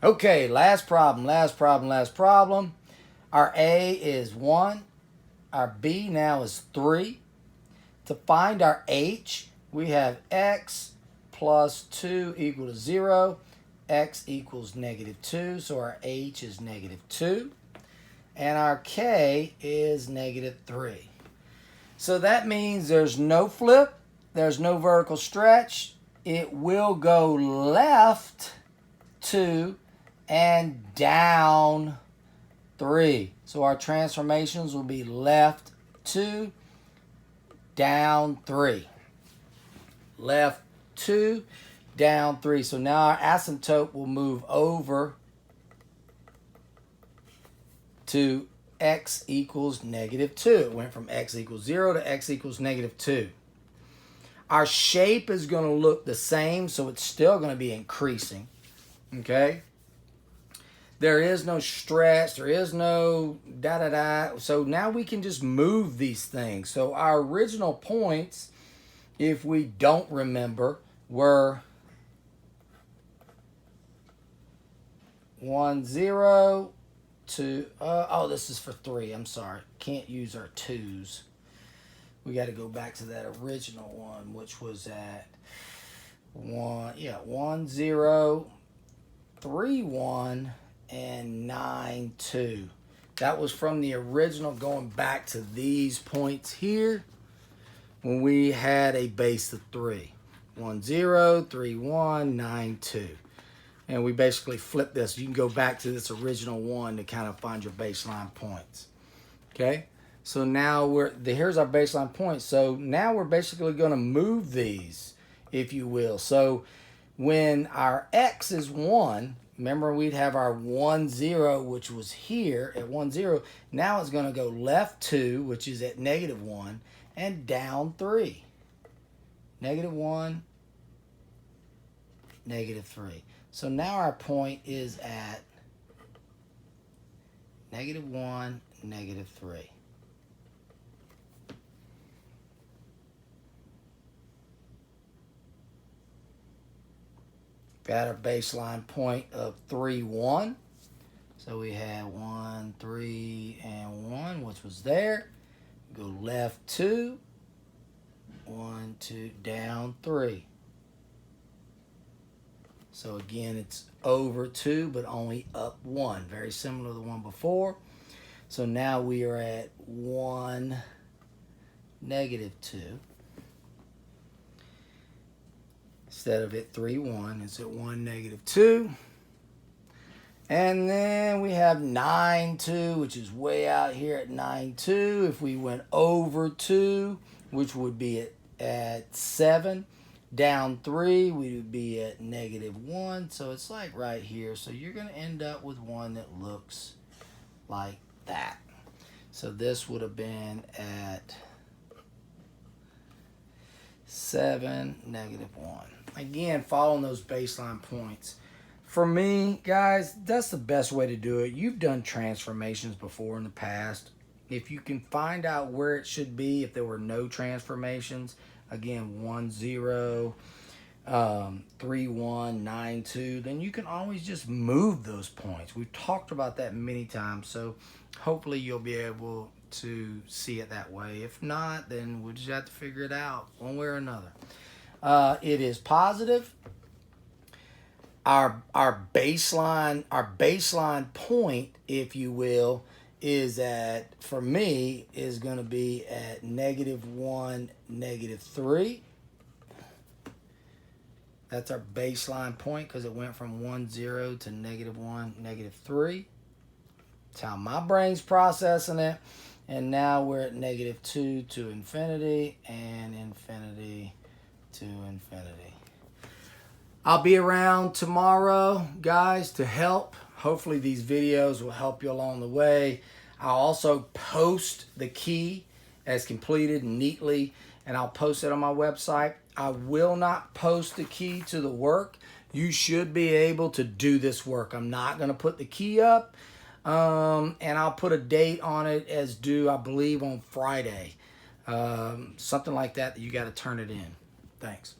Okay, last problem. Our A is 1. Our B now is 3. To find our H, we have x plus 2 equal to 0. X equals -2, so our H is -2. And our K is -3. So that means there's no flip, there's no vertical stretch. It will go left 2 and down 3. So our transformations will be left 2, down 3. Left 2, down 3. So now our asymptote will move over to x equals -2. It went from x equals 0 to x equals -2. Our shape is going to look the same, so it's still going to be increasing. Okay? There is no stretch. There is no da-da-da. So now we can just move these things. So our original points, if we don't remember, were 1, 0, 2. Oh, this is for 3. I'm sorry. Can't use our 2's. We got to go back to that original one, which was at 1, 0, 3, 1, and 9, 2. That was from the original, going back to these points here when we had a base of 3. 1, 0, 3, 1, 9, 2. And we basically flip this. You can go back to this original one to kind of find your baseline points. Okay? So now here's our baseline points. So now we're basically going to move these, if you will. So when our x is 1, remember we'd have our 1, 0, which was here at 1, 0. Now it's going to go left 2, which is at -1, and down 3. -1, -3. So now our point is at -1, -3. Got our baseline point of 3, 1. So we had 1, 3, and 1, which was there. Go left 2, 1, 2, down 3. So again, it's over 2, but only up 1. Very similar to the one before. So now we are at 1, -2. Instead of at 3, 1, it's at 1, -2. And then we have 9, 2, which is way out here at 9, 2. If we went over 2, which would be at 7, down 3, we would be at -1. So it's like right here. So you're going to end up with one that looks like that. So this would have been at 7, -1. Again, following those baseline points. For me, guys, that's the best way to do it. You've done transformations before in the past. If you can find out where it should be, if there were no transformations, again, 1, 0, 3, 1, 9, 2, then you can always just move those points. We've talked about that many times, so hopefully you'll be able to see it that way. If not, then we'll just have to figure it out one way or another. It is positive. Our baseline point, if you will, is at, for me, is going to be at -1, -3. That's our baseline point because it went from 1, 0 to -1, -3. That's how my brain's processing it. And now we're at -2 to infinity and infinity to infinity. I'll be around tomorrow, guys, to help. Hopefully these videos will help you along the way. I'll also post the key as completed neatly, and I'll post it on my website. I will not post the key to the work. You should be able to do this work. I'm not going to put the key up, and I'll put a date on it as due, I believe, on Friday. Something like that you got to turn it in. Thanks.